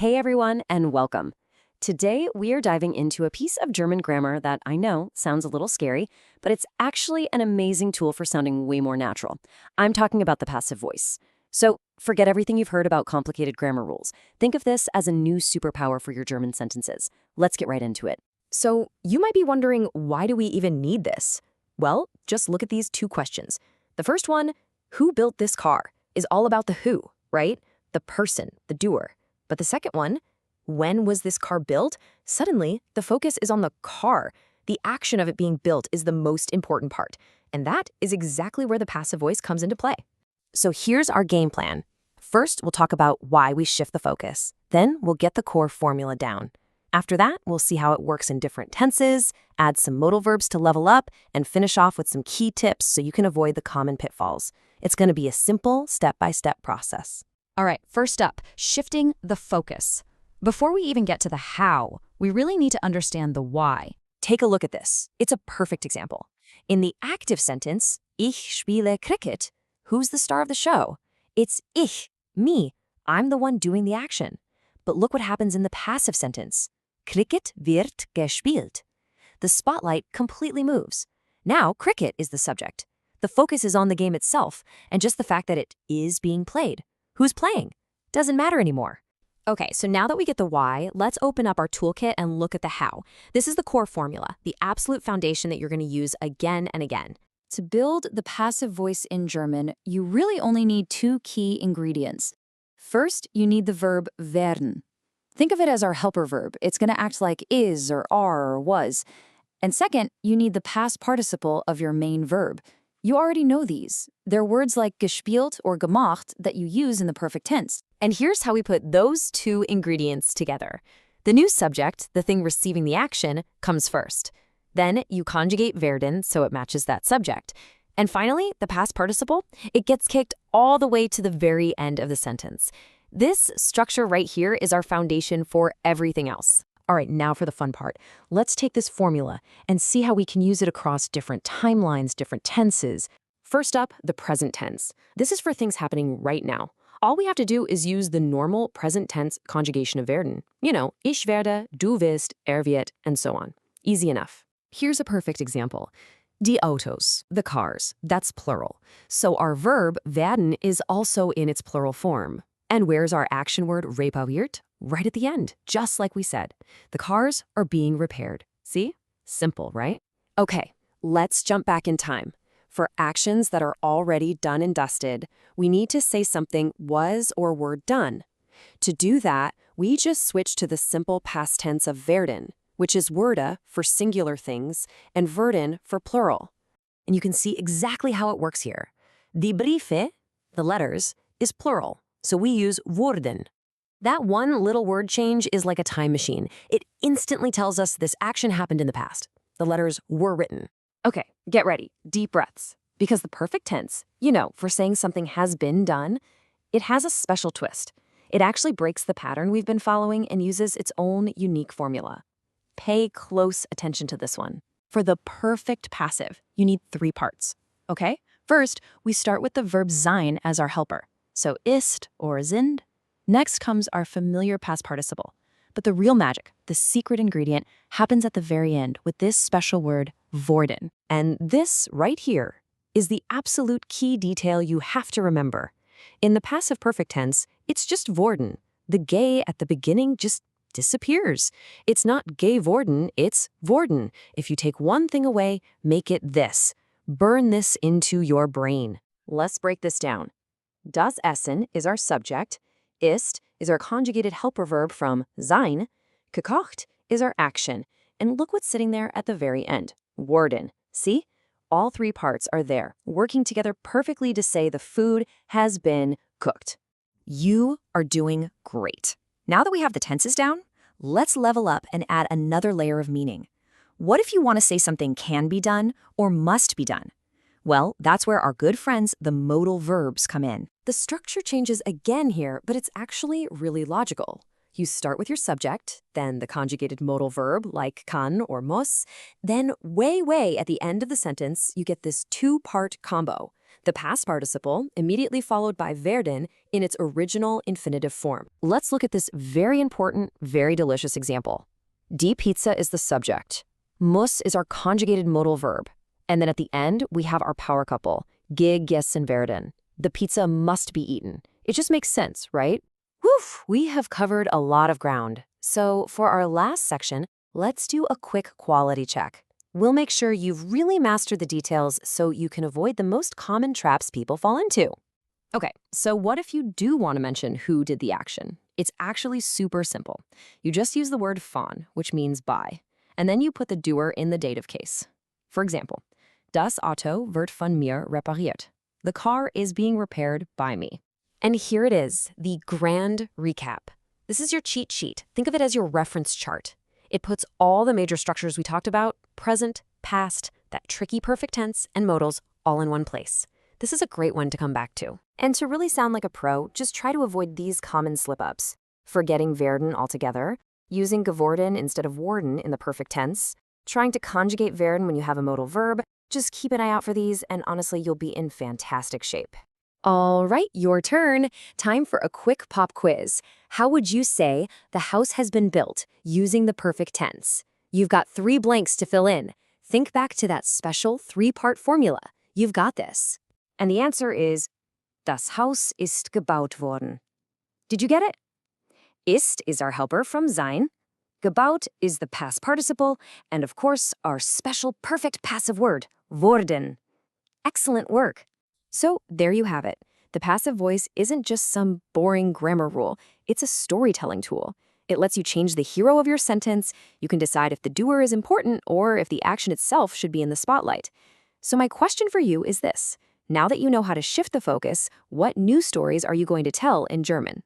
Hey everyone, and welcome. Today we are diving into a piece of German grammar that I know sounds a little scary, but it's actually an amazing tool for sounding way more natural. I'm talking about the passive voice. So forget everything you've heard about complicated grammar rules. Think of this as a new superpower for your German sentences. Let's get right into it. So you might be wondering, why do we even need this? Well, just look at these two questions. The first one, who built this car, is all about the who, right? The person, the doer. But the second one, when was this car built? Suddenly, the focus is on the car. The action of it being built is the most important part. And that is exactly where the passive voice comes into play. So here's our game plan. First, we'll talk about why we shift the focus. Then we'll get the core formula down. After that, we'll see how it works in different tenses, add some modal verbs to level up, and finish off with some key tips so you can avoid the common pitfalls. It's going to be a simple, step-by-step process. All right, first up, shifting the focus. Before we even get to the how, we really need to understand the why. Take a look at this. It's a perfect example. In the active sentence, ich spiele Cricket, who's the star of the show? It's ich, me. I'm the one doing the action. But look what happens in the passive sentence. Cricket wird gespielt. The spotlight completely moves. Now, cricket is the subject. The focus is on the game itself, and just the fact that it is being played. Who's playing? Doesn't matter anymore. Okay, so now that we get the why, let's open up our toolkit and look at the how. This is the core formula, the absolute foundation that you're going to use again and again. To build the passive voice in German, you really only need two key ingredients. First, you need the verb werden. Think of it as our helper verb. It's going to act like is or are or was. And second, you need the past participle of your main verb. You already know these. They're words like gespielt or gemacht that you use in the perfect tense. And here's how we put those two ingredients together. The new subject, the thing receiving the action, comes first. Then you conjugate werden so it matches that subject. And finally, the past participle, it gets kicked all the way to the very end of the sentence. This structure right here is our foundation for everything else. All right, now for the fun part. Let's take this formula and see how we can use it across different timelines, different tenses. First up, the present tense. This is for things happening right now. All we have to do is use the normal present tense conjugation of werden. You know, ich werde, du wirst, wird, and so on. Easy enough. Here's a perfect example. Die Autos, the cars, that's plural. So our verb werden is also in its plural form. And where's our action word repariert? Right at the end, just like we said. The cars are being repaired. See? Simple, right? Okay, let's jump back in time. For actions that are already done and dusted, we need to say something was or were done. To do that, we just switch to the simple past tense of werden, which is wurde for singular things and werden for plural. And you can see exactly how it works here. Die Briefe, the letters, is plural, so we use worden. That one little word change is like a time machine. It instantly tells us this action happened in the past. The letters were written. Okay, get ready. Deep breaths. Because the perfect tense, you know, for saying something has been done, it has a special twist. It actually breaks the pattern we've been following and uses its own unique formula. Pay close attention to this one. For the perfect passive, you need three parts. Okay? First, we start with the verb sein as our helper. So ist or sind. Next comes our familiar past participle. But the real magic, the secret ingredient, happens at the very end with this special word, worden. And this right here is the absolute key detail you have to remember. In the passive perfect tense, it's just worden. The ge at the beginning just disappears. It's not geworden, it's worden. If you take one thing away, make it this. Burn this into your brain. Let's break this down. Das Essen is our subject. Ist is our conjugated helper verb from sein. Gekocht is our action. And look what's sitting there at the very end. Worden. See? All three parts are there, working together perfectly to say the food has been cooked. You are doing great. Now that we have the tenses down, let's level up and add another layer of meaning. What if you want to say something can be done or must be done? Well, that's where our good friends, the modal verbs, come in. The structure changes again here, but it's actually really logical. You start with your subject, then the conjugated modal verb like kann or muss, then way at the end of the sentence, you get this two-part combo. The past participle immediately followed by werden in its original infinitive form. Let's look at this very important, very delicious example. Die Pizza is the subject. Muss is our conjugated modal verb. And then at the end, we have our power couple, gegessen werden. The pizza must be eaten. It just makes sense, right? Woof! We have covered a lot of ground. So for our last section, let's do a quick quality check. We'll make sure you've really mastered the details so you can avoid the most common traps people fall into. Okay, so what if you do want to mention who did the action? It's actually super simple. You just use the word von, which means by, and then you put the doer in the dative case. For example, das Auto wird von mir repariert. The car is being repaired by me. And here it is, the grand recap. This is your cheat sheet. Think of it as your reference chart. It puts all the major structures we talked about, present, past, that tricky perfect tense, and modals all in one place. This is a great one to come back to. And to really sound like a pro, just try to avoid these common slip-ups. Forgetting werden altogether, using geworden instead of worden in the perfect tense, trying to conjugate werden when you have a modal verb. Just keep an eye out for these, and honestly, you'll be in fantastic shape. All right, your turn. Time for a quick pop quiz. How would you say the house has been built using the perfect tense? You've got 3 blanks to fill in. Think back to that special 3-part formula. You've got this. And the answer is, das Haus ist gebaut worden. Did you get it? Ist is our helper from sein. Gebaut is the past participle. And of course, our special perfect passive word, worden. Excellent work. So there you have it. The passive voice isn't just some boring grammar rule. It's a storytelling tool. It lets you change the hero of your sentence. You can decide if the doer is important or if the action itself should be in the spotlight. So my question for you is this. Now that you know how to shift the focus, what new stories are you going to tell in German?